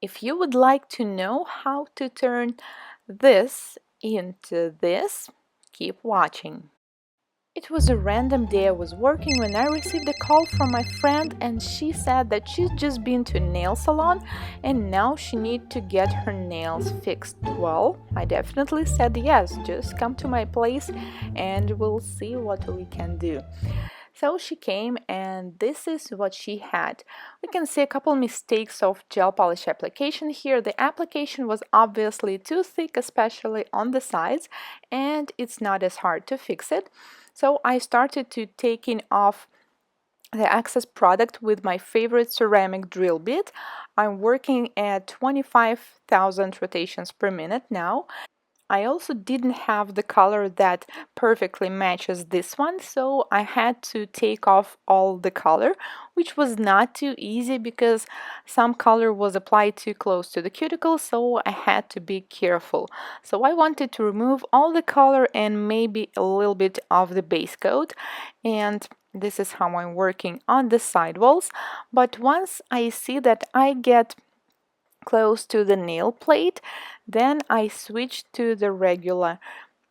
If you would like to know how to turn this into this, keep watching. It was a random day I was working when I received a call from my friend, and she said that she's just been to a nail salon and now she needs to get her nails fixed. Well, I definitely said yes, just come to my place and we'll see what we can do. So she came and this is what she had. We can see a couple mistakes of gel polish application here. The application was obviously too thick, especially on the sides, and it's not as hard to fix it. So I started to taking off the excess product with my favorite ceramic drill bit. I'm working at 25,000 rotations per minute now. I also didn't have the color that perfectly matches this one, so I had to take off all the color, which was not too easy because some color was applied too close to the cuticle, so I had to be careful. So I wanted to remove all the color and maybe a little bit of the base coat, and this is how I'm working on the sidewalls. But once I see that I get close to the nail plate, then I switched to the regular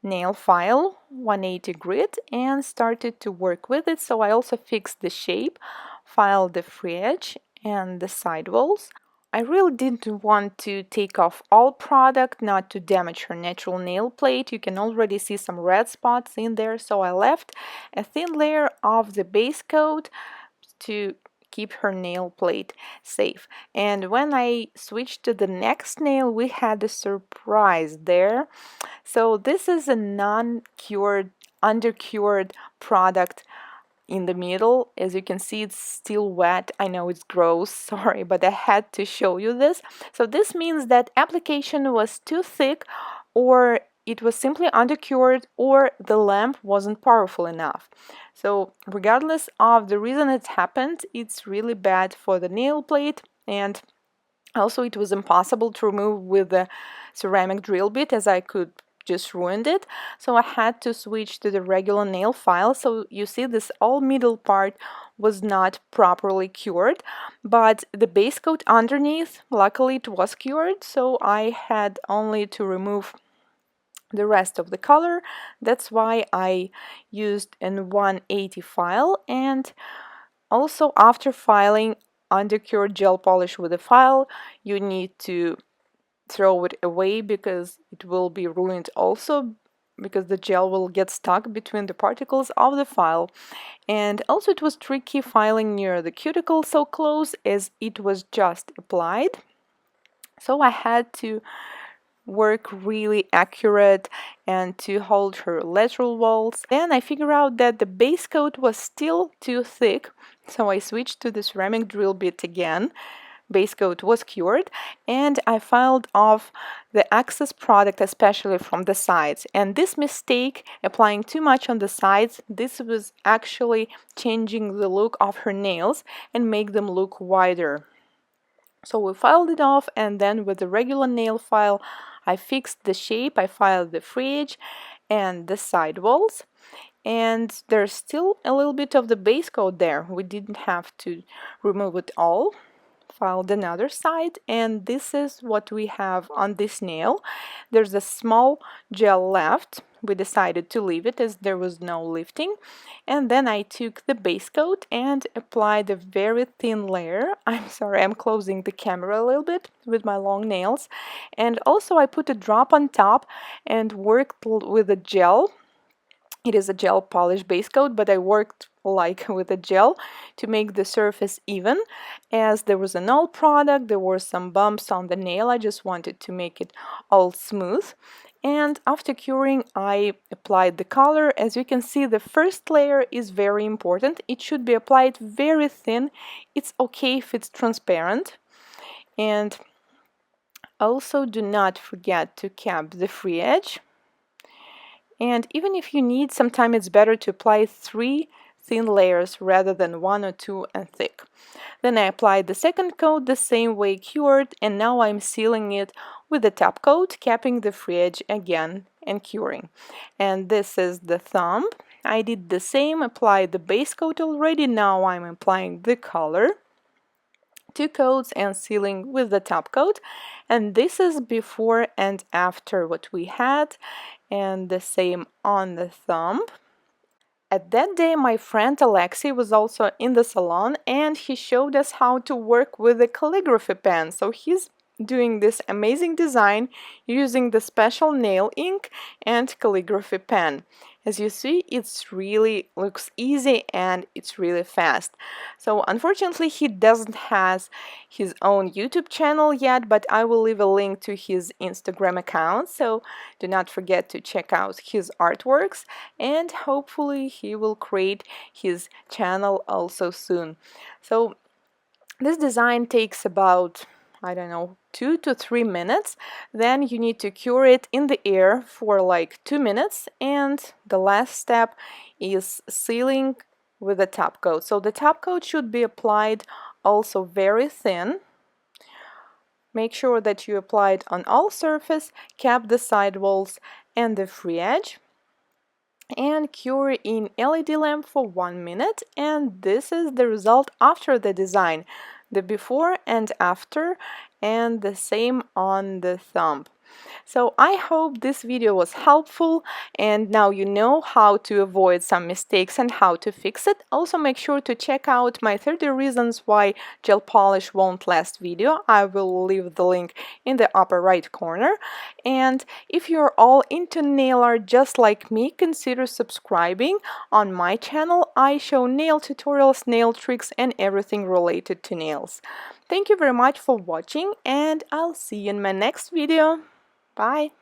nail file 180 grit and started to work with it. So I also fixed the shape, filed the free edge and the sidewalls. I really didn't want to take off all product, not to damage her natural nail plate. You can already see some red spots in there, so I left a thin layer of the base coat to keep her nail plate safe. And when I switched to the next nail, we had a surprise there. So this is a non-cured, under-cured product in the middle. As you can see, it's still wet. I know it's gross, sorry, but I had to show you this. So this means that application was too thick, or it was under undercured, or the lamp wasn't powerful enough. So regardless of the reason it happened, it's really bad for the nail plate, and also it was impossible to remove with the ceramic drill bit, as I could just ruined it. So I had to switch to the regular nail file. So you see this all middle part was not properly cured, but the base coat underneath, luckily it was cured, so I had only to remove the rest of the color. That's why I used an 180 file. And also after filing undercured gel polish with a file, you need to throw it away because it will be ruined also, because the gel will get stuck between the particles of the file. And also it was tricky filing near the cuticle so close as it was just applied. So I had to work really accurate and to hold her lateral walls. Then I figured out that the base coat was still too thick, so I switched to the ceramic drill bit again. Base coat was cured, and I filed off the excess product, especially from the sides. And this mistake, applying too much on the sides, this was actually changing the look of her nails and make them look wider. So we filed it off, and then with the regular nail file I fixed the shape. I filed the free edge and the sidewalls, and there's still a little bit of the base coat there. We didn't have to remove it all. Filed another side, and this is what we have on this nail. There's a small gel left. We decided to leave it as there was no lifting. And then I took the base coat and applied a very thin layer. I'm sorry, I'm closing the camera a little bit with my long nails. And also I put a drop on top and worked with a gel. It is a gel polish base coat, but I worked like with a gel to make the surface even. As there was an old product, there were some bumps on the nail. I just wanted to make it all smooth. And after curing, I applied the color. As you can see, the first layer is very important. It should be applied very thin. It's okay if it's transparent. And also do not forget to cap the free edge. And even if you need some time, it's better to apply 3 thin layers rather than 1 or 2 and thick. Then I applied the second coat the same way cured, and now I'm sealing it with the top coat, capping the free edge again and curing. And this is the thumb. I did the same, applied the base coat already, now I'm applying the color two coats and sealing with the top coat. And this is before and after what we had, and the same on the thumb. At that day, my friend Alexei was also in the salon, and he showed us how to work with the calligraphy pen. So he's doing this amazing design using the special nail ink and calligraphy pen. As you see, it's really looks easy and it's really fast. So unfortunately, he doesn't have his own YouTube channel yet, but I will leave a link to his Instagram account. So do not forget to check out his artworks, and hopefully he will create his channel also soon. So this design takes about, I don't know, 2 to 3 minutes. Then you need to cure it in the air for like 2 minutes, and the last step is sealing with the top coat. So the top coat should be applied also very thin. Make sure that you apply it on all surface, cap the side walls and the free edge, and cure in LED lamp for 1 minute. And this is the result after the design, the before and after, and the same on the thumb. So I hope this video was helpful, and now you know how to avoid some mistakes and how to fix it. Also make sure to check out my 30 reasons why gel polish won't last video. I will leave the link in the upper right corner. And if you're all into nail art just like me, consider subscribing. On my channel I show nail tutorials, nail tricks, and everything related to nails. Thank you very much for watching, and I'll see you in my next video. Bye!